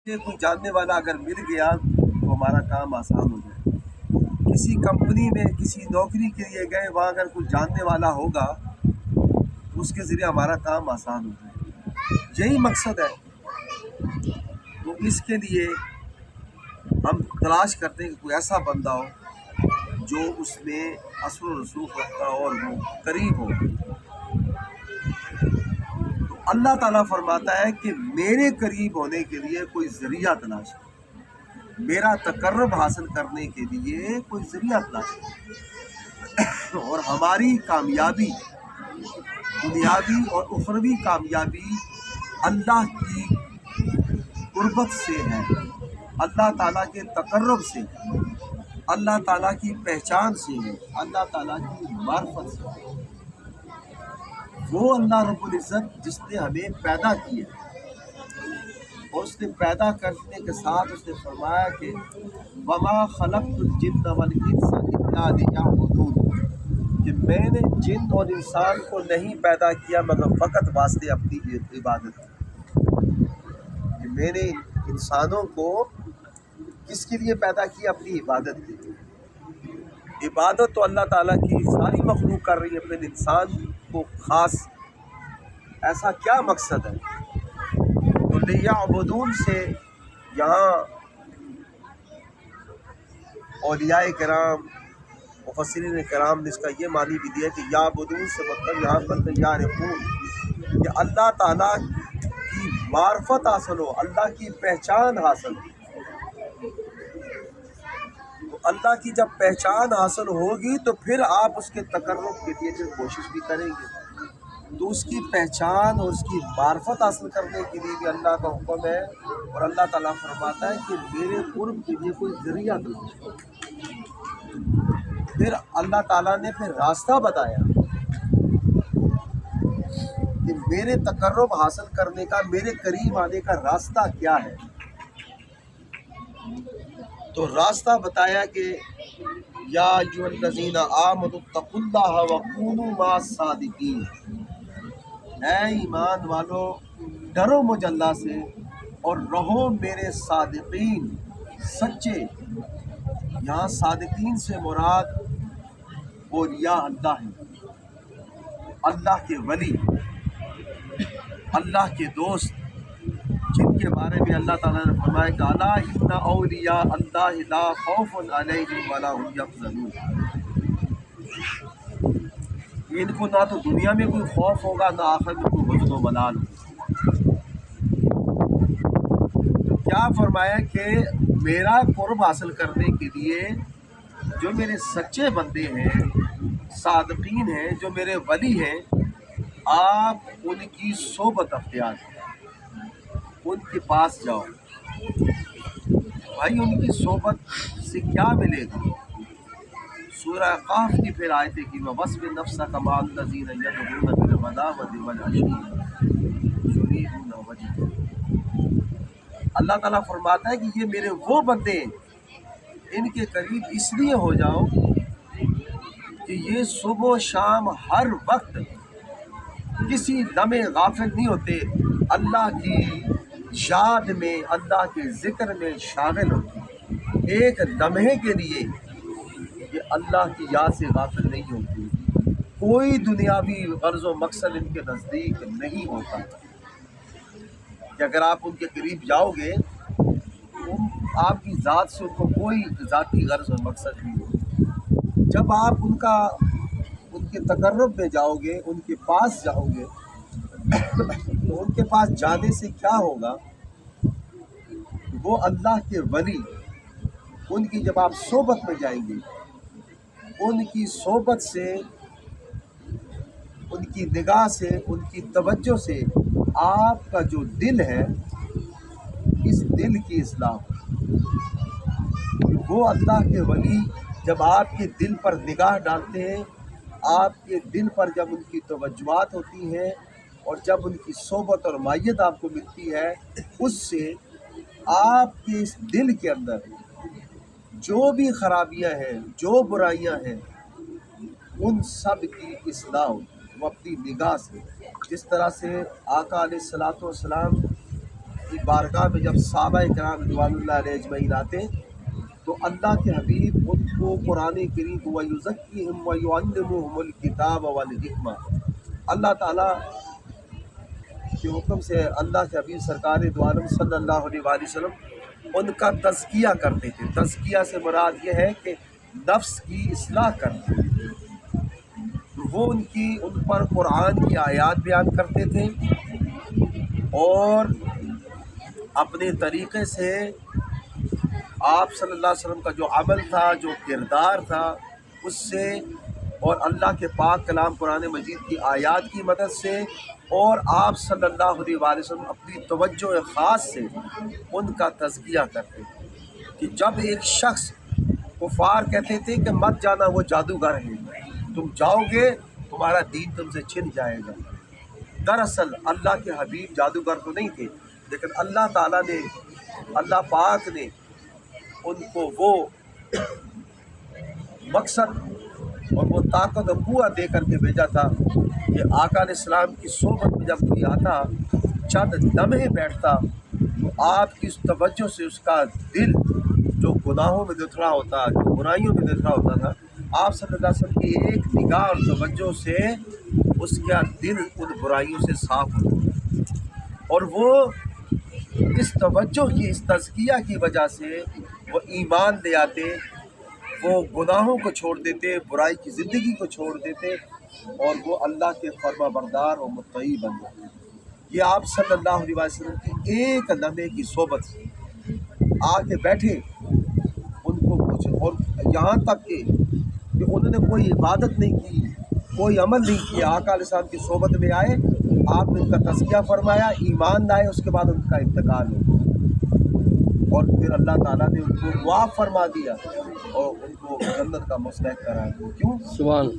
کہ کوئی جاننے والا اگر مل گیا تو ہمارا کام آسان ہو جائے. کسی کمپنی میں کسی نوکری کے لیے گئے، وہاں اگر کوئی جاننے والا ہوگا تو اس کے ذریعے ہمارا کام آسان ہو جائے. یہی مقصد ہے. تو اس کے لیے ہم تلاش کرتے ہیں کہ کوئی ایسا بندہ ہو جو اس میں اثر و رسوخ رکھتا ہو اور وہ قریب ہو. تو اللہ تعالیٰ فرماتا ہے کہ میرے قریب ہونے کے لیے کوئی ذریعہ تلاش کرو، میرا تقرب حاصل کرنے کے لیے کوئی ذریعہ تلاش کرو. اور ہماری کامیابی، دنیاوی اور اخروی کامیابی اللہ کی قربت سے ہے، اللہ تعالیٰ کے تقرب سے ہے، اللہ تعالیٰ کی پہچان سے ہے، اللہ تعالیٰ کی معرفت سے ہے. وہ اللہ رب العزت جس نے ہمیں پیدا کیا اور اس نے پیدا کرنے کے ساتھ اس نے فرمایا کہ وما خلقت الجن والانس الا لیعبدون، کہ میں نے جن اور انسان کو نہیں پیدا کیا مگر فقط واسطے اپنی عبادت کی. کہ میں نے انسانوں کو کس کے لیے پیدا کیا؟ اپنی عبادت کے لیے. عبادت تو اللہ تعالیٰ کی ساری مخلوق کر رہی ہے، پھر انسان کو خاص ایسا کیا مقصد ہے؟ تو لیعبدون سے یہاں اولیاء کرام، مفسرین کرام نے اس کا یہ معنی بھی دیا کہ یعبدون سے مطلب یہاں پر یعرفون، کہ اللہ تعالیٰ کی معرفت حاصل ہو، اللہ کی پہچان حاصل ہو. تو اللہ کی جب پہچان حاصل ہوگی تو پھر آپ اس کے تقرب کے لیے جو کوشش بھی کریں گے. تو اس کی پہچان اور اس کی معرفت حاصل کرنے کے لیے بھی اللہ کا حکم ہے. اور اللہ تعالیٰ فرماتا ہے کہ میرے قرب کے لیے کوئی ذریعہ تلاش کرو. پھر اللہ تعالیٰ نے پھر راستہ بتایا کہ میرے تقرب حاصل کرنے کا، میرے قریب آنے کا راستہ کیا ہے. تو راستہ بتایا کہ یا ایھا الذین آمنوا اتقوا اللہ وکونوا مع الصادقین، اے ایمان والو ڈرو مجھ اللہ سے اور رہو میرے صادقین، سچے. یہاں صادقین سے مراد اولیاء اللہ ہیں، اللہ کے ولی، اللہ کے دوست، جن کے بارے میں اللہ تعالیٰ نے فرمایا کہ الا ان اولیاء اللہ لا خوف علیہم ولا هم یحزنون. ان کو نہ تو دنیا میں کوئی خوف ہوگا، نہ آخرت میں کوئی حزن و ملال ہوگا. تو کیا فرمایا کہ میرا قرب حاصل کرنے کے لیے جو میرے سچے بندے ہیں، صادقین ہیں، جو میرے ولی ہیں، آپ ان کی صحبت اختیار کریں، ان کے پاس جاؤ. بھائی ان کی صحبت سے کیا ملے گا؟ سورہ قاف کی پھر آیتیں کی وَوَاصْبِرْ نَفْسَكَ مَعَ الَّذِينَ يَدْعُونَ بِالْغَدَاوَةِ وَالْعَشِيِّ يُرِيدُونَ وَجْهَهُ. اللہ تعالیٰ فرماتا ہے کہ یہ میرے وہ بندے ہیں، ان کے قریب اس لیے ہو جاؤ کہ یہ صبح و شام ہر وقت کسی لمحے غافل نہیں ہوتے، اللہ کی یاد میں، اللہ کے ذکر میں شامل ہوتے. ایک لمحے کے لیے یہ اللہ کی یاد سے غافل نہیں ہوتی. کوئی دنیاوی غرض و مقصد ان کے نزدیک نہیں ہوتا کہ اگر آپ ان کے قریب جاؤ گے تو آپ کی ذات سے ان کو کوئی ذاتی غرض و مقصد نہیں ہوتا. جب آپ ان کے تقرب میں جاؤ گے، ان کے پاس جاؤ گے تو ان کے پاس جانے سے کیا ہوگا؟ وہ اللہ کے ولی، ان کی جب آپ صحبت میں جائیں گے، ان کی صحبت سے، ان کی نگاہ سے، ان کی توجہ سے آپ کا جو دل ہے، اس دل کی اصلاح ہوگی. وہ اللہ کے ولی جب آپ کے دل پر نگاہ ڈالتے ہیں، آپ کے دل پر جب ان کی توجہات ہوتی ہیں اور جب ان کی صحبت اور معیت آپ کو ملتی ہے، اس سے آپ کے اس دل کے اندر جو بھی خرابیاں ہیں، جو برائیاں ہیں، ان سب کی اصلاح ہوتی ہے. وہ اپنی نگاہ سے، جس طرح سے آقا علیہ الصلوۃ والسلام کی بارگاہ میں جب صحابہ کرام رضوان اللہ علیہ اجمعین آتے تو اللہ کے حبیب ان کو قرآن کریم وَيُزَكِّيهِمْ وَيُعَلِّمُهُمُ الْكِتَابَ وَالْحِکْمَةَ، اللہ تعالیٰ کے حکم سے اللہ کے حبیب سرکار دو عالم صلی اللہ علیہ وآلہ وسلم ان کا تزکیہ کرتے تھے۔ تزکیہ سے مراد یہ ہے کہ نفس کی اصلاح کرنا۔ وہ ان پر قرآن کی آیات بیان کرتے تھے اور اپنے طریقے سے آپ صلی اللہ علیہ وسلم کا جو عمل تھا، جو کردار تھا، اس سے اور اللہ کے پاک کلام قرآن مجید کی آیات کی مدد سے اور آپ صلی اللہ علیہ وآلہ وسلم اپنی توجہ خاص سے ان کا تزکیہ کرتے تھے کہ جب ایک شخص کفار کہتے تھے کہ مت جانا، وہ جادوگر ہے، تم جاؤ گے تمہارا دین تم سے چھن جائے گا۔ دراصل اللہ کے حبیب جادوگر تو نہیں تھے، لیکن اللہ تعالیٰ نے، اللہ پاک نے ان کو وہ مقصد اور وہ طاقت و قوت دے کر کے بھیجا تھا کہ آقا علیہ السلام کی صحبت میں جب کوئی آتا، چند لمحے بیٹھتا، تو آپ کی اس توجہ سے اس کا دل جو گناہوں میں دھت رہا ہوتا، جو برائیوں میں دھت رہا ہوتا تھا، آپ صلی اللہ علیہ وسلم کی ایک نگاہ اور توجہ سے اس کا دل ان برائیوں سے صاف ہوتا، اور وہ اس توجہ کی، اس تزکیہ کی وجہ سے وہ ایمان لے آتے، وہ گناہوں کو چھوڑ دیتے، برائی کی زندگی کو چھوڑ دیتے، اور وہ اللہ کے فرما بردار اور مطیع بن جاتے۔ یہ آپ صلی اللہ علیہ وسلم کی ایک لمحے کی صحبت سے آ کے بیٹھے، ان کو کچھ، اور یہاں تک کہ انہوں نے کوئی عبادت نہیں کی، کوئی عمل نہیں کیا، آقا علیہ السلام کی صحبت میں آئے، آپ نے ان کا تزکیہ فرمایا، ایمان لائے، اس کے بعد ان کا انتقال ہو، اور پھر اللہ تعالیٰ نے ان کو معاف فرما دیا اور ان کو جنت کا مستحق قرار دیا۔ کیوں؟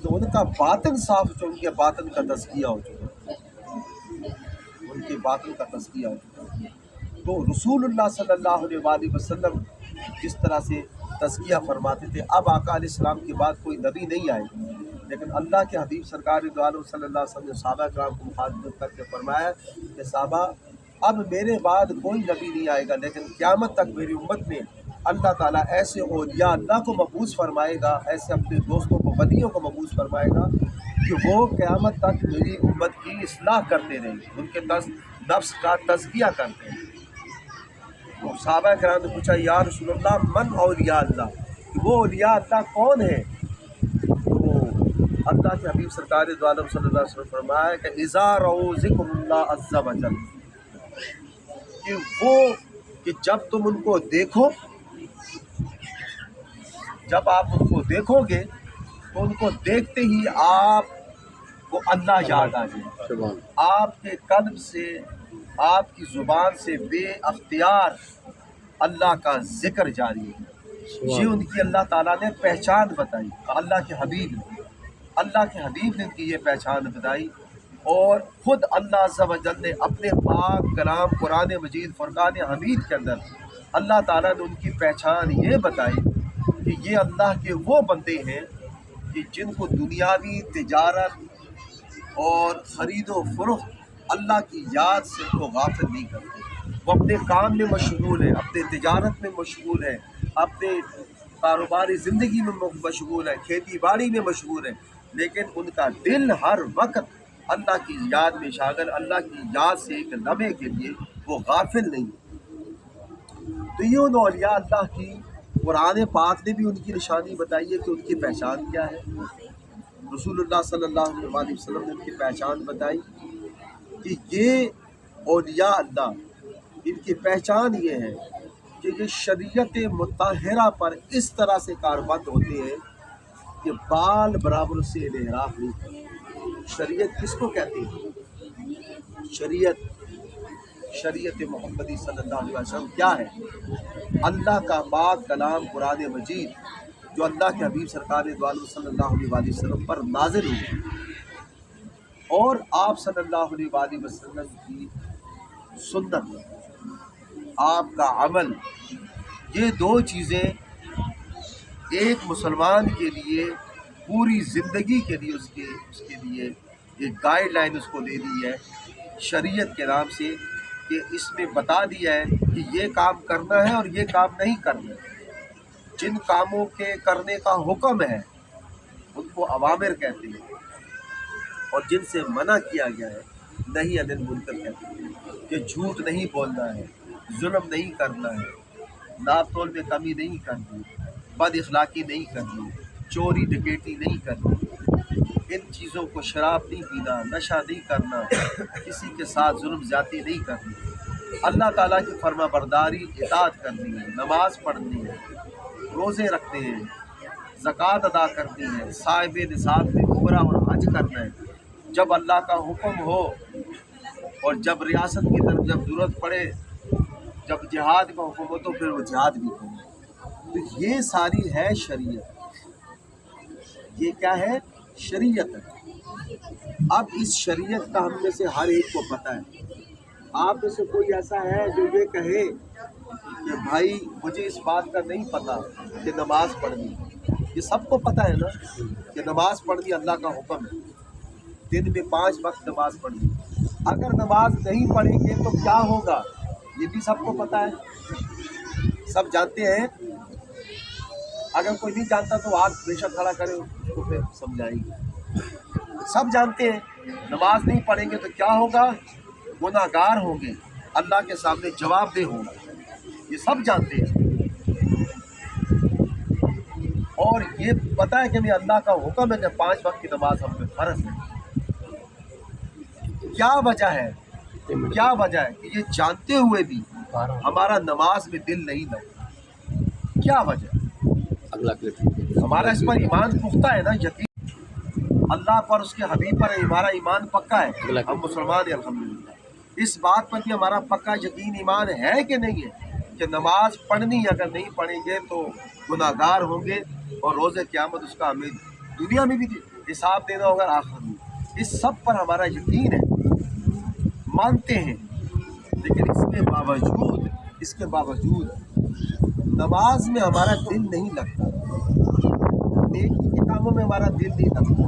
تو ان کا باطن صاف ہو، ان کے باطن کا تزکیہ ہو چکا، ان کے باطن کا تزکیہ ہو چکا۔ تو رسول اللہ صلی اللہ علیہ وآلہ وسلم جس طرح سے تزکیہ فرماتے تھے، اب آقا علیہ السلام کے بعد کوئی نبی نہیں آئے، لیکن اللہ کے حبیب سرکار دو عالم صلی اللہ علیہ وسلم نے صحابہ کرام کو مخاطب کر کے فرمایا کہ صحابہ، اب میرے بعد کوئی نبی نہیں آئے گا، لیکن قیامت تک میری امت میں اللہ تعالیٰ ایسے اولیاء اللہ کو مبعوث فرمائے گا، ایسے اپنے دوستوں کو، ولیوں کو مبعوث فرمائے گا کہ وہ قیامت تک میری امت کی اصلاح کرتے رہیں، ان کے نفس کا تزکیہ کرتے ہیں۔ تو صحابہ کرام نے پوچھا، یا رسول اللہ من اولیاء اللہ، کہ وہ اولیاء اللہ کون ہیں؟ تو اللہ کے حبیب سرکار دو عالم صلی اللہ علیہ وسلم فرمایا کہ اذا رأوا ذکر اللہ عز وجل، کہ وہ کہ جب تم ان کو دیکھو، جب آپ ان کو دیکھو گے تو ان کو دیکھتے ہی آپ کو اللہ یاد آ جائے، آپ کے قلب سے، آپ کی زبان سے بے اختیار اللہ کا ذکر جاری ہے۔ یہ ان کی اللہ تعالیٰ نے پہچان بتائی، اللہ کے حبیب نے ان کی یہ پہچان بتائی، اور خود اللہ عز و جل نے اپنے پاک کلام قرآن مجید فرقان حمید کے اندر اللہ تعالیٰ نے ان کی پہچان یہ بتائی کہ یہ اللہ کے وہ بندے ہیں کہ جن کو دنیاوی تجارت اور خرید و فروخت اللہ کی یاد سے ان کو غافل نہیں کرتے۔ وہ اپنے کام میں مشغول ہیں، اپنے تجارت میں مشغول ہیں، اپنے کاروباری زندگی میں مشغول ہیں، کھیتی باڑی میں مشغول ہیں، لیکن ان کا دل ہر وقت اللہ کی یاد میں شاغل، اللہ کی یاد سے ایک لمحے کے لیے وہ غافل نہیں۔ تو یہ ان اولیاء اللہ کی قرآن پاک نے بھی ان کی نشانی بتائی ہے کہ ان کی پہچان کیا ہے۔ رسول اللہ صلی اللہ علیہ وآلہ وسلم نے ان کی پہچان بتائی کہ یہ اولیاء اللہ، ان کی پہچان یہ ہے کہ یہ شریعت مطہرہ پر اس طرح سے کاربند ہوتے ہیں کہ بال برابر سے انحراف نہیں کرتے۔ شریعت کس کو کہتے ہیں؟ شریعت محمدی صلی اللہ علیہ وسلم کیا ہے؟ اللہ کا پاک کلام قرآن مجید جو اللہ کے حبیب سرکار دو عالم صلی اللہ علیہ وآلہ وسلم پر نازل ہوئی، اور آپ صلی اللہ علیہ وآلہ وسلم کی سنت، آپ کا عمل، یہ دو چیزیں ایک مسلمان کے لیے پوری زندگی کے لیے اس کے لیے ایک گائیڈ لائن اس کو دے دی ہے شریعت کے نام سے کہ اس میں بتا دیا ہے کہ یہ کام کرنا ہے اور یہ کام نہیں کرنا ہے۔ جن کاموں کے کرنے کا حکم ہے ان کو اوامر کہتے ہیں، اور جن سے منع کیا گیا ہے نہی عن المنکر کہتے ہیں، کہ جھوٹ نہیں بولنا ہے، ظلم نہیں کرنا ہے، ناپ تول میں کمی نہیں کرنی، بد اخلاقی نہیں کرنی، چوری ڈکیٹی نہیں کرنی، ان چیزوں کو، شراب نہیں پینا، نشہ نہیں کرنا، کسی کے ساتھ ظلم زیادتی نہیں کرنی، اللہ تعالیٰ کی فرما برداری اطاعت کرنی ہے، نماز پڑھنی ہے، روزے رکھنے ہیں، زکوٰۃ ادا کرنی ہے، صاحب نصاب میں عمرہ اور حج کرنا ہے جب اللہ کا حکم ہو، اور جب ریاست کی طرف جب ضرورت پڑے، جب جہاد کا حکم ہو تو پھر وہ جہاد بھی کرے۔ تو یہ ساری ہے شریعت، یہ کیا ہے؟ شریعت ہے۔ اب اس شریعت کا ہم میں سے ہر ایک کو پتہ ہے۔ آپ میں سے کوئی ایسا ہے جو یہ کہے کہ بھائی مجھے اس بات کا نہیں پتہ کہ نماز پڑھنی؟ یہ سب کو پتہ ہے نا کہ نماز پڑھنی اللہ کا حکم ہے، دن میں 5 وقت نماز پڑھنی۔ اگر نماز نہیں پڑھیں گے تو کیا ہوگا یہ بھی سب کو پتہ ہے، سب جانتے ہیں۔ اگر کوئی نہیں جانتا تو ہاتھ بے شک کھڑا کرے، اس کو پھر سمجھائیں گے۔ سب جانتے ہیں نماز نہیں پڑھیں گے تو کیا ہوگا، گناہ گار ہوں گے، اللہ کے سامنے جواب دہ ہوں گے، یہ سب جانتے ہیں۔ اور یہ پتہ ہے کہ اللہ کا حکم ہے کہ 5 وقت کی نماز ہم پہ فرض ہے۔ کیا وجہ ہے؟ کیا وجہ ہے کہ یہ جانتے ہوئے بھی ہمارا نماز میں دل نہیں لگتا؟ کیا وجہ ہے؟ ہمارا اس پر ایمان پختہ ہے نا، یقین اللہ پر، اس کے حبیب پر ہمارا ایمان پکا ہے، ہم مسلمان ہیں الحمدللہ۔ اس بات پر بھی ہمارا پکا یقین ایمان ہے کہ نہیں ہے کہ نماز پڑھنی، اگر نہیں پڑھیں گے تو گناہ گار ہوں گے، اور روز قیامت اس کا ہمیں دنیا میں بھی حساب دینا ہوگا، آخر میں۔ اس سب پر ہمارا یقین ہے، مانتے ہیں، لیکن اس کے باوجود نماز میں ہمارا دل نہیں لگتا، نیکی کے کاموں میں ہمارا دل نہیں لگتا،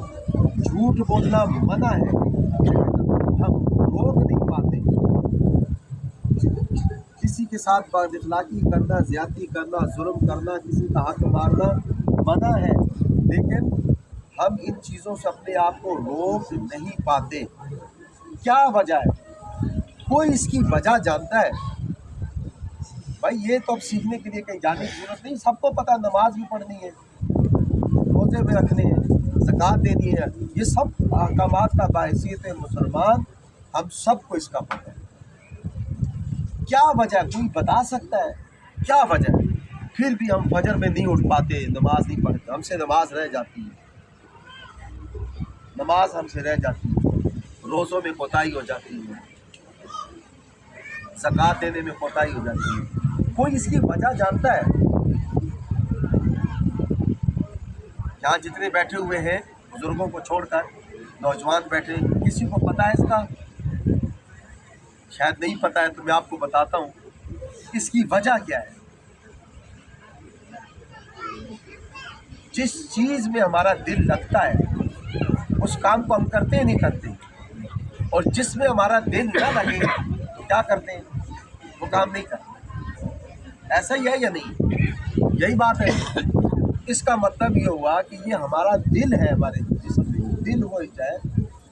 جھوٹ بولنا منع ہے، ہم روک نہیں پاتے، کسی کے ساتھ بد اخلاقی کرنا، زیادتی کرنا، ظلم کرنا، کسی کا حق مارنا منع ہے، لیکن ہم ان چیزوں سے اپنے آپ کو روک نہیں پاتے۔ کیا وجہ ہے؟ کوئی اس کی وجہ جانتا ہے؟ بھائی یہ تو اب سیکھنے کے لیے کہیں جانے کی ضرورت نہیں، سب کو پتہ نماز بھی پڑھنی ہے، روزے بھی رکھنے ہیں، زکوٰۃ دینی ہے، یہ سب احکامات کا بحیثیت مسلمان ہم سب کو اس کا پتہ ہے۔ کیا وجہ ہے؟ کوئی بتا سکتا ہے کیا وجہ ہے؟ پھر بھی ہم فجر میں نہیں اٹھ پاتے، نماز نہیں پڑھتے، ہم سے نماز رہ جاتی ہے، نماز ہم سے رہ جاتی ہے، روزوں میں کوتاہی ہو جاتی ہے، زکوٰۃ دینے میں کوتاہی ہو جاتی ہے۔ کوئی اس کی وجہ جانتا ہے؟ یہاں جتنے بیٹھے ہوئے ہیں بزرگوں کو چھوڑ کر نوجوان بیٹھے، کسی کو پتہ ہے اس کا؟ شاید نہیں پتہ ہے، تو میں آپ کو بتاتا ہوں اس کی وجہ کیا ہے۔ جس چیز میں ہمارا دل لگتا ہے اس کام کو ہم کرتے ہیں نہیں کرتے، اور جس میں ہمارا دل نہ لگے تو کیا کرتے ہیں، وہ کام نہیں کرتے۔ ایسا ہی ہے یا نہیں؟ یہی بات ہے۔ اس کا مطلب یہ ہوا کہ یہ ہمارا دل ہے، ہمارے جسم میں دل ہو جائے،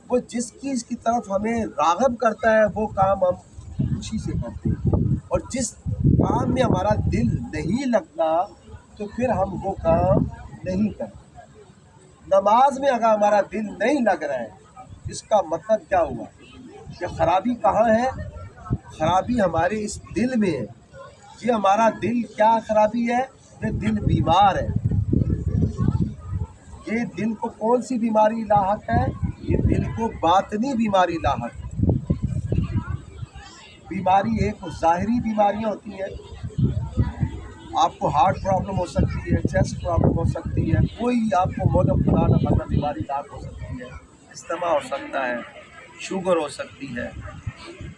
وہ جس چیز کی طرف ہمیں راغب کرتا ہے وہ کام ہم خوشی سے کرتے ہیں، اور جس کام میں ہمارا دل نہیں لگتا تو پھر ہم وہ کام نہیں کرتے۔ نماز میں اگر ہمارا دل نہیں لگ رہا ہے، اس کا مطلب کیا ہوا کہ خرابی کہاں ہے؟ خرابی ہمارے اس دل میں ہے۔ یہ ہمارا دل کیا خرابی ہے؟ یہ دل بیمار ہے۔ یہ دل کو کون سی بیماری لاحق ہے؟ یہ دل کو باطنی بیماری لاحق ہے۔ بیماری ایک ظاہری بیماریاں ہوتی ہیں، آپ کو ہارٹ پرابلم ہو سکتی ہے، چیسٹ پرابلم ہو سکتی ہے، کوئی آپ کو موت خدا نہ خاصہ بیماری لاحق ہو سکتی ہے، استما ہو سکتا ہے، شوگر ہو سکتی ہے،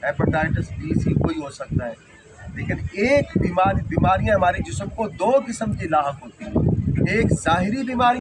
ہیپاٹائٹس بی سی کوئی ہو سکتا ہے، لیکن ایک بیماریاں ہمارے جسم کو 2 قسم کی لاحق ہوتی ہیں، ایک ظاہری بیماری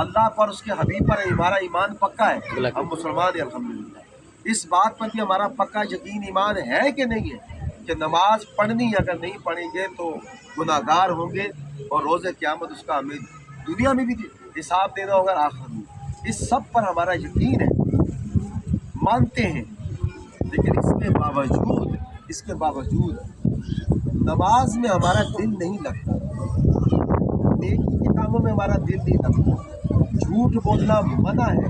اللہ پر, اس کے حبیب پر ہمارا ایمان پکا ہے, ہم مسلمان ہیں الحمدللہ. اس بات پر بھی ہمارا پکا یقین ایمان ہے کہ نہیں ہے کہ نماز پڑھنی, اگر نہیں پڑھیں گے تو گناہ گار ہوں گے, اور روز قیامت اس کا ہمیں دنیا میں بھی حساب دینا ہوگا, آخرت میں. اس سب پر ہمارا یقین ہے, مانتے ہیں. لیکن اس کے باوجود نماز میں ہمارا دل نہیں لگتا, نیکی کے کاموں میں ہمارا دل نہیں لگتا, جھوٹ بولنا منع ہے,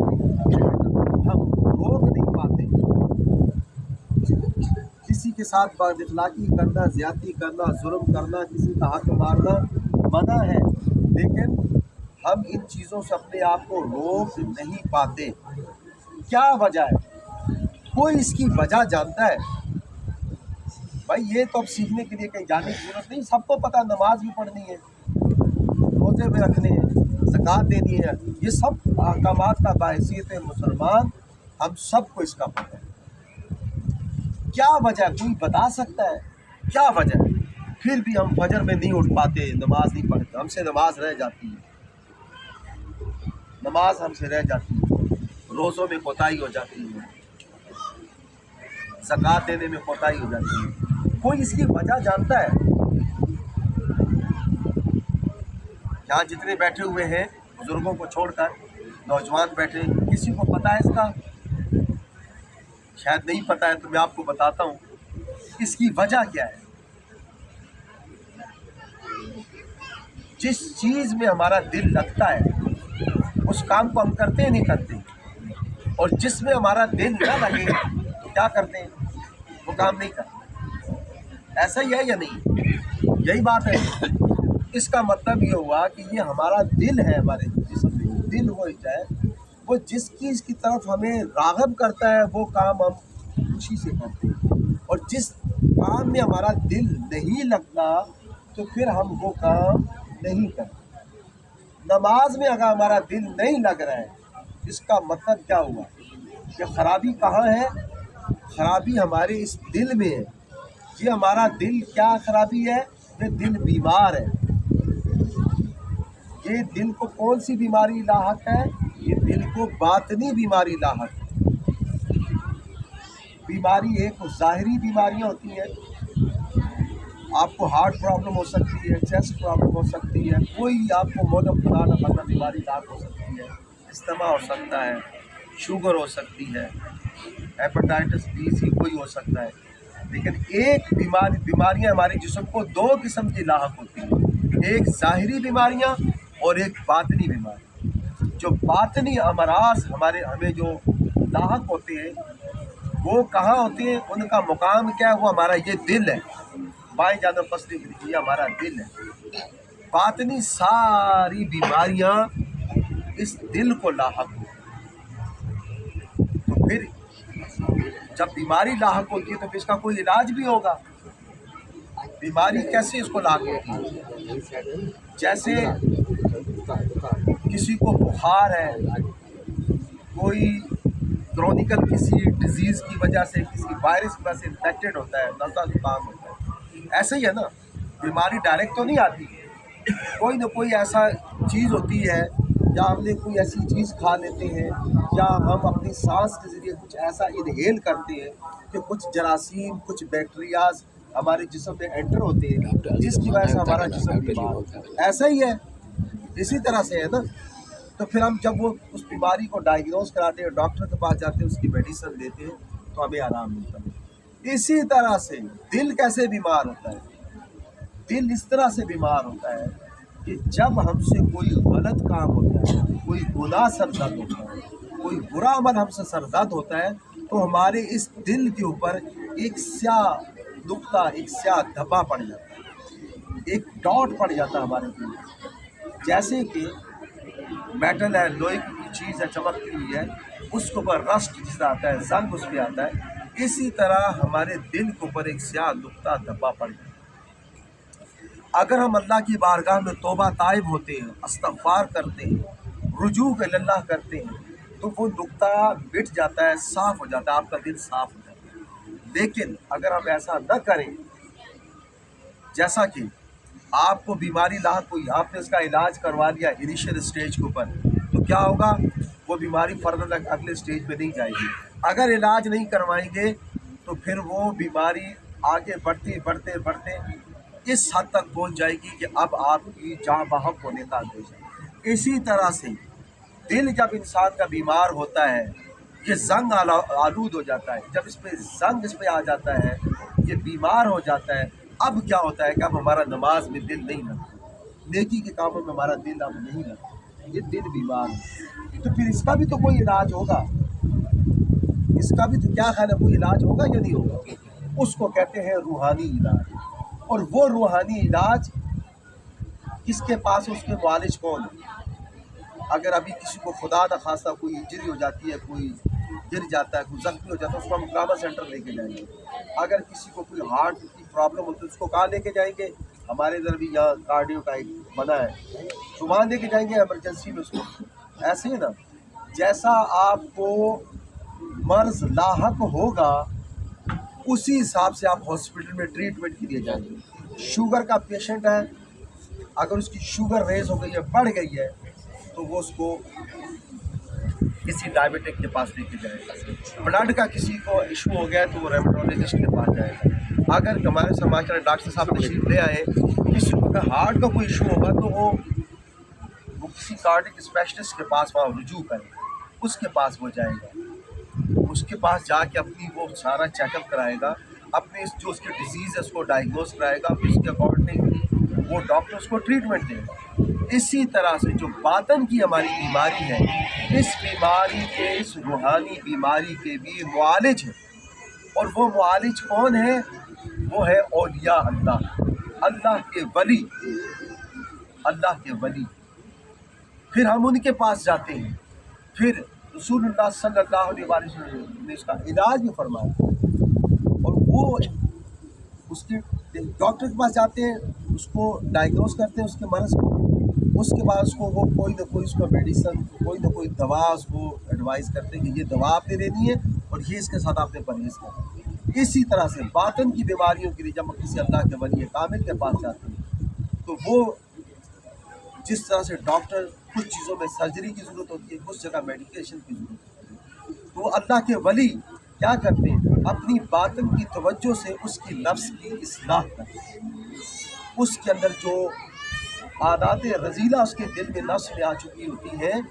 ہم روک نہیں پاتے, کسی کے ساتھ بد اخلاقی کرنا, زیادتی کرنا, ظلم کرنا, کسی کا حق مارنا منع ہے, لیکن ہم ان چیزوں سے اپنے آپ کو روک نہیں پاتے. کیا وجہ ہے؟ کوئی اس کی وجہ جانتا ہے؟ بھائی یہ تو اب سیکھنے کے لیے کہیں جانے کی ضرورت نہیں, سب کو پتہ, نماز بھی پڑھنی ہے, روزے بھی رکھنے ہیں, زکوٰۃ دینی ہے, یہ سب احکامات کا باحثیت مسلمان ہم سب کو اس کا پتہ ہے. کیا وجہ ہے؟ کوئی بتا سکتا ہے کیا وجہ ہے؟ پھر بھی ہم فجر میں نہیں اٹھ پاتے, نماز نہیں پڑھتے, ہم سے نماز رہ جاتی ہے, نماز ہم سے رہ جاتی ہے, روزوں میں کوتاہی ہو جاتی ہے, زکوٰۃ دینے میں کوتاہی ہو جاتی ہے. کوئی اس کی وجہ جانتا ہے؟ یہاں جتنے بیٹھے ہوئے ہیں بزرگوں کو چھوڑ کر نوجوان بیٹھے, کسی کو پتہ ہے اس کا؟ شاید نہیں پتہ ہے, تو میں آپ کو بتاتا ہوں اس کی وجہ کیا ہے. جس چیز میں ہمارا دل لگتا ہے اس کام کو ہم کرتے ہی نہیں کرتے, اور جس میں ہمارا دل نہ لگے تو کیا کرتے ہیں, وہ کام نہیں کرتے. ایسا ہی ہے یا نہیں؟ یہی بات ہے. اس کا مطلب یہ ہوا کہ یہ ہمارا دل ہے, ہمارے جسم میں دل ہو جائے, وہ جس چیز کی طرف ہمیں راغب کرتا ہے وہ کام ہم خوشی سے کرتے ہیں, اور جس کام میں ہمارا دل نہیں لگتا تو پھر ہم وہ کام نہیں کرتے. نماز میں اگر ہمارا دل نہیں لگ رہا ہے, اس کا مطلب کیا ہوا کہ خرابی کہاں ہے؟ خرابی ہمارے اس دل میں ہے. یہ ہمارا دل کیا خرابی ہے؟ یہ دل بیمار ہے. یہ دل کو کون سی بیماری لاحق ہے؟ یہ دل کو باطنی بیماری لاحق ہے. بیماری ایک ظاہری بیماریاں ہوتی ہیں, آپ کو ہارٹ پرابلم ہو سکتی ہے, چیسٹ پرابلم ہو سکتی ہے, کوئی آپ کو مودب فلانا فلانا بیماری لاحق ہو سکتی ہے, استما ہو سکتا ہے, شوگر ہو سکتی ہے, ہیپاٹائٹس بی سی کوئی ہو سکتا ہے. لیکن ایک بیماریاں ہمارے جسم کو دو قسم کی لاحق ہوتی ہیں, ایک ظاہری بیماریاں اور ایک باطنی بیماری. جو باطنی امراض ہمیں جو لاحق ہوتے ہیں وہ کہاں ہوتے ہیں, ان کا مقام کیا ہے؟ وہ ہمارا یہ دل ہے. بائیں جانب پسلی یہ ہمارا دل ہے. باطنی ساری بیماریاں اس دل کو لاحق ہوتی ہیں. تو پھر جب بیماری لاحق ہوتی ہے تو پھر اس کا کوئی علاج بھی ہوگا. بیماری کیسے اس کو لاحق ہوتی ہے؟ جیسے کسی کو بخار ہے, کوئی کرونیکل کسی ڈیزیز کی وجہ سے, کسی وائرس کی وجہ سے انفیکٹڈ ہوتا ہے, نزلہ زکام ہوتا ہے, ایسے ہی ہے نا. بیماری ڈائریکٹ تو نہیں آتی, کوئی نہ کوئی ایسا چیز ہوتی ہے, یا ہم نے کوئی ایسی چیز کھا لیتے ہیں, یا ہم اپنی سانس کے ذریعے کچھ ایسا انہیل کرتے ہیں کہ کچھ جراثیم, کچھ بیکٹیریاز ہمارے جسم میں انٹر ہوتے ہیں, جس کی وجہ سے ہمارا جسم بیمار ہوتا ہے. ایسا ہی ہے, اسی طرح سے ہے نا. تو پھر ہم جب وہ اس بیماری کو ڈائگنوز کراتے ہیں, ڈاکٹر کے پاس جاتے ہیں, اس کی میڈیسن دیتے ہیں تو ہمیں آرام ملتا ہے. اسی طرح سے دل کیسے بیمار ہوتا ہے؟ دل اس طرح سے بیمار ہوتا ہے کہ جب ہم سے کوئی غلط کام ہوتا ہے, کوئی گناہ سرزد ہوتا ہے, کوئی برا عمل ہم سے سرزد ہوتا ہے, تو ہمارے اس دل کے اوپر ایک سیاہ نقطہ, ایک سیاہ دھبا پڑ جاتا ہے, ایک ڈاٹ پڑ جاتا ہے ہمارے دل میں. جیسے کہ میٹل ہے, لوہے کی کوئی چیز ہے چمکتی ہوئی ہے, اس کے اوپر رسٹ جس آتا ہے, زنگ اس پہ آتا ہے, اسی طرح ہمارے دل کے اوپر ایک سیاہ نقطہ دھبا پڑ جاتا ہے. اگر ہم اللہ کی بارگاہ میں توبہ تائب ہوتے ہیں, استغفار کرتے ہیں, رجوع اللہ کرتے ہیں, تو وہ نقطہ مٹ جاتا ہے, صاف ہو جاتا ہے, آپ کا دل صاف ہو جاتا ہے. لیکن اگر ہم ایسا نہ کریں, جیسا کہ آپ کو بیماری لاحق ہوئی, آپ نے اس کا علاج کروا لیا انیشیل اسٹیج کے اوپر, تو کیا ہوگا؟ وہ بیماری فردر اگلے سٹیج پہ نہیں جائے گی۔ اگر علاج نہیں کروائیں گے تو پھر وہ بیماری آگے بڑھتے بڑھتے بڑھتے اس حد تک پہنچ جائے گی کہ اب آپ کی جاں بحق ہونے کا اندیشہ ہے۔ اسی طرح سے دل جب انسان کا بیمار ہوتا ہے، یہ زنگ آلود ہو جاتا ہے، جب اس پہ زنگ اس پہ آ جاتا ہے، یہ بیمار ہو جاتا ہے، اب کیا ہوتا ہے کہ اب ہمارا نماز میں دل نہیں لگتا، نیکی کے کاموں میں ہمارا دل اب نہیں لگتا، یہ دل بیمار ہے۔ تو پھر اس کا بھی تو کوئی علاج ہوگا، اس کا بھی تو کیا خیال ہے، کوئی علاج ہوگا یا نہیں ہوگا؟ اس کو کہتے ہیں روحانی علاج۔ اور وہ روحانی علاج کس کے پاس ہے؟ اس کے معالج کون ہے؟ اگر ابھی کسی کو خدا نخواستہ کوئی انجری ہو جاتی ہے، کوئی گر جاتا ہے، کوئی زخمی ہو جاتا ہے، اس کو ہم ٹراما سینٹر لے کے جائیں گے۔ اگر کسی کو کوئی ہارٹ کی پرابلم ہوتی ہے، اس کو کہاں لے کے جائیں گے؟ ہمارے ادھر بھی یہاں کارڈیو کا ایک بنا ہے، تو وہاں لے کے جائیں گے ایمرجنسی میں اس کو۔ ایسے ہی نا، جیسا آپ کو مرض لاحق ہوگا اسی حساب سے آپ ہاسپٹل میں ٹریٹمنٹ کے لیے جائیں گے۔ شوگر کا پیشنٹ ہے، اگر اس کی شوگر ریز ہو گئی ہے، بڑھ گئی ہے، تو وہ اس کو کسی ڈائبیٹک کے پاس لے کے جائے گا۔ بلڈ کا کسی کو ایشو ہو گیا ہے تو وہ ریمٹولوجسٹ کے پاس جائے گا۔ اگر ہمارے سماچار ڈاکٹر صاحب تشریف لے آئے، کسی کو اگر ہارٹ کا کوئی ایشو ہوگا تو وہ کسی کارڈک اسپیشلسٹ کے پاس وہاں رجوع کرے گا، اس کے پاس وہ جائے گا، اس کے پاس جا کے اپنی وہ سارا چیک اپ کرائے گا، اپنے جو اس کی ڈیزیز ہے اس کو ڈائگنوز کرائے گا، پھر اس کے اکارڈنگ وہ ڈاکٹر اس کو ٹریٹمنٹ دے گا۔ اسی طرح سے جو باطن کی ہماری بیماری ہے، اس بیماری کے، اس روحانی بیماری کے بھی معالج ہیں، اور وہ معالج کون ہے؟ وہ ہے اولیاء اللہ، اللہ کے ولی، اللہ کے ولی۔ پھر ہم ان کے پاس جاتے ہیں، پھر رسول اللہ صلی اللہ علیہ وسلم نے اس کا علاج بھی فرمایا، اور وہ اس کے ڈاکٹر کے پاس جاتے ہیں، اس کو ڈائگنوز کرتے ہیں اس کے مرض کو، اس کے بعد اس کو وہ کوئی نہ کوئی اس کا میڈیسن، کوئی نہ کوئی دوا اس کو ایڈوائز کرتے ہیں کہ یہ دوا آپ نے لینی ہے اور یہ اس کے ساتھ آپ نے پرہیز کرنا ہے۔ اسی طرح سے باطن کی بیماریوں کے لیے جب ہم کسی اللہ کے ولی کامل کے پاس جاتے ہیں تو وہ جس طرح سے ڈاکٹر کچھ چیزوں میں سرجری کی ضرورت ہوتی ہے، کچھ جگہ میڈیکیشن کی ضرورت ہوتی ہے، تو اللہ کے ولی کیا کرتے ہیں؟ اپنی باطن کی توجہ سے اس کی نفس کی اصلاح کرتے ہیں، اس کے اندر جو عادات رذیلہ اس کے دل میں نفس میں آ چکی ہوتی ہیں،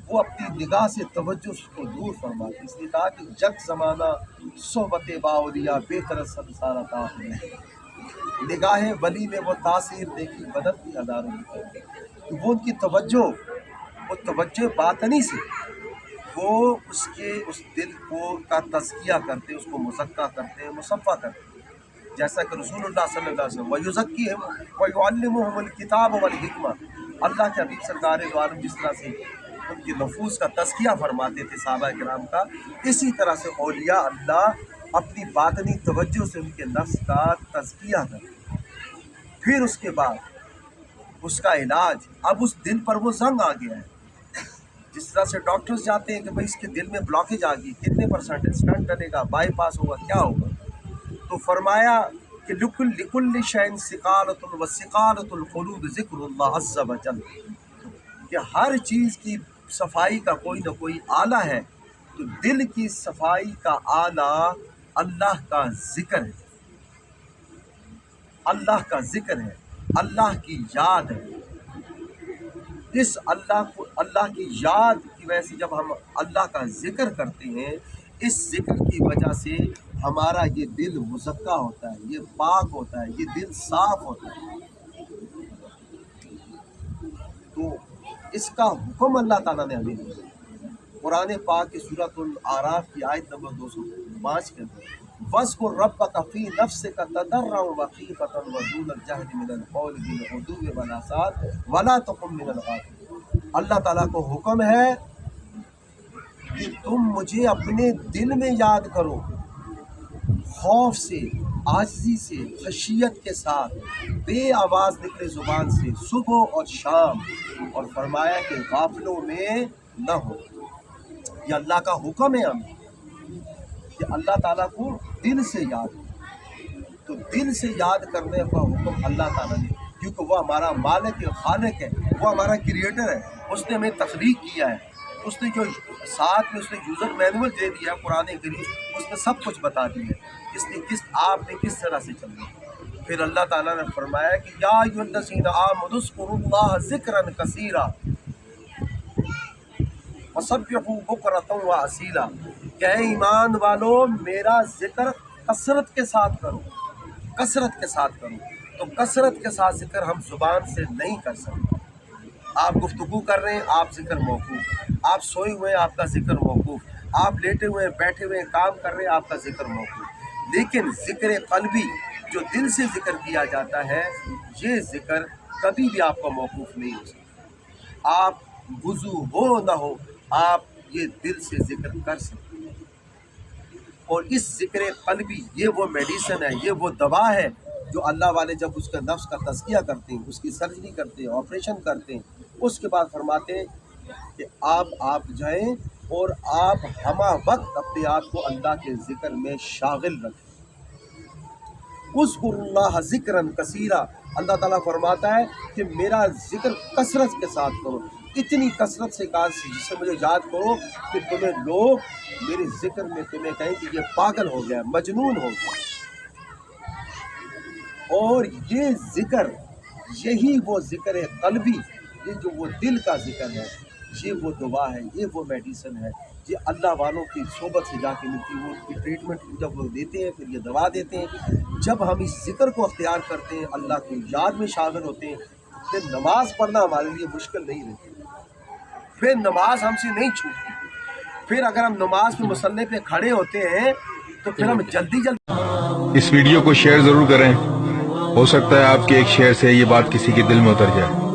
وہ اپنی نگاہ سے توجہ اس کو دور فرماتے ہیں۔ اس لیے کہا کہ جگ زمانہ صحبت باولیا بہتر سنسارا تا ہے، نگاہ ولی میں وہ تاثیر دیکھی بدلتی ہزاروں کی، تو وہ ان کی توجہ، وہ توجہ باطنی سے وہ اس کے اس دل کو کا تزکیہ کرتے، اس کو مزکہ کرتے ہیں، مصفہ کرتے ہیں، جیسا کہ رسول اللہ صلی اللہ علیہ وسلم وَيُزَكِّيهِمْ وَيُعَلِّمُهُمُ الْكِتَابَ وَالْحِكْمَةَ، اللہ کے حبیب سرکار دو عالم جس طرح سے ان کے نفوس کا تزکیہ فرماتے تھے صحابہ کرام کا، اسی طرح سے اولیاء اللہ اپنی باطنی توجہ سے ان کے نفس کا تزکیہ کرتے ہیں۔ پھر اس کے بعد اس کا علاج، اب اس دل پر وہ زنگ آ گیا ہے، جس طرح سے ڈاکٹرز جاتے ہیں کہ بھائی اس کے دل میں بلاکیج آ گئی، کتنے پرسنٹ اسٹنٹ ڈلے گا، بائی پاس ہوگا، کیا ہوگا؟ تو فرمایا کہ لِكُلِّ شَيْءٍ ثِقَالَةٌ وَثِقَالَةُ الْقُلُوبِ ذِكْرُ اللَّهِ عَزَّ وَجَلَّ، کہ ہر چیز کی صفائی کا کوئی نہ کوئی آلہ ہے، تو دل کی صفائی کا آلہ اللہ کا ذکر ہے، اللہ کا ذکر ہے، اللہ کی یاد ہے۔ اس اللہ کی یاد کی وجہ سے جب ہم اللہ کا ذکر کرتے ہیں، اس ذکر کی وجہ سے ہمارا یہ دل مزکہ ہوتا ہے، یہ پاک ہوتا ہے، یہ دل صاف ہوتا ہے۔ تو اس کا حکم اللہ تعالیٰ نے ہمیں دیا قرآن پاک کی سورۃ الاعراف کی آیت نمبر 205 کے اندر، وَاذْكُر رَبَّكَ فِي نَفْسِكَ تَضَرُّعًا وَخِيفَةً وَدُونَ الْجَهْرِ مِنَ الْقَوْلِ بِالْغُدُوِّ وَالْآصَالِ وَلَا تَكُن مِّنَ الْغَافِلِينَ۔ اللہ تعالیٰ کو حکم ہے کہ تم مجھے اپنے دل میں یاد کرو، خوف سے، عاجزی سے، خشیت کے ساتھ، بے آواز نکلے زبان سے، صبح اور شام، اور فرمایا کہ غافلوں میں نہ ہو۔ یہ اللہ کا حکم ہے ہمیں کہ اللہ تعالیٰ کو دل سے یاد کرو، تو دل سے یاد کرنے کا حکم اللہ تعالیٰ نے، کیونکہ وہ ہمارا مالک خالق ہے، وہ ہمارا کریٹر ہے، اس نے ہمیں تخلیق کیا ہے، اس نے جو ساتھ میں اس نے یوزر مینول دے دیا قرآن کریم، اس نے سب کچھ بتا دی ہے آپ نے کس طرح سے چلنا ہے۔ پھر اللہ تعالیٰ نے فرمایا کہ یا ایھا الذین آمنوا اذکروا اللہ ذکرا کثیرا وسبحوہ بکرۃ واصیلا، کہ اے ایمان والو میرا ذکر کثرت کے ساتھ کرو، کثرت کے ساتھ کرو۔ تو کثرت کے ساتھ ذکر ہم زبان سے نہیں کر سکتے۔ آپ گفتگو کر رہے ہیں، آپ ذکر موقوف، آپ سوئے ہوئے ہیں، آپ کا ذکر موقوف، آپ لیٹے ہوئے ہیں، بیٹھے ہوئے ہیں، کام کر رہے ہیں، آپ کا ذکر موقوف۔ لیکن ذکر قلبی جو دل سے ذکر کیا جاتا ہے، یہ ذکر کبھی بھی آپ کا موقوف نہیں ہو سکتا۔ آپ وضو ہو نہ ہو، آپ یہ دل سے ذکر کر سکتے ہیں۔ اور اس ذکر قلبی یہ وہ میڈیسن ہے، یہ وہ دوا ہے جو اللہ والے جب اس کے نفس کا تزکیہ کرتے ہیں، اس کی سرجری کرتے ہیں، آپریشن کرتے ہیں، اس کے بعد فرماتے ہیں کہ آپ جائیں اور آپ ہمہ وقت اپنے آپ کو اللہ کے ذکر میں شاغل رکھیں۔ اذکروا اللہ ذکرا کثیرا، اللہ تعالیٰ فرماتا ہے کہ میرا ذکر کثرت کے ساتھ کرو، اتنی کثرت سے جس سے مجھے یاد کرو کہ تمہیں لوگ میرے ذکر میں تمہیں کہیں کہ یہ پاگل ہو گیا، مجنون ہو گیا۔ اور یہ ذکر، یہی وہ ذکر قلبی، یہ جو وہ دل کا ذکر ہے، یہ وہ دوا ہے، یہ وہ میڈیسن ہے، یہ اللہ والوں کی صحبت سے جا کے ملتی ہے۔ وہ اس کی ٹریٹمنٹ جب وہ دیتے ہیں، پھر یہ دوا دیتے ہیں۔ جب ہم اس ذکر کو اختیار کرتے ہیں، اللہ کی یاد میں شامل ہوتے ہیں، پھر نماز پڑھنا ہمارے لیے مشکل نہیں رہتی، پھر نماز ہم سے نہیں چھوٹتی۔ پھر اگر ہم نماز میں مصلی پہ کھڑے ہوتے ہیں تو پھر ہم جلدی اس ویڈیو کو شیئر ضرور کریں، ہو سکتا ہے آپ کے ایک شیئر سے یہ بات کسی کے دل میں اتر جائے۔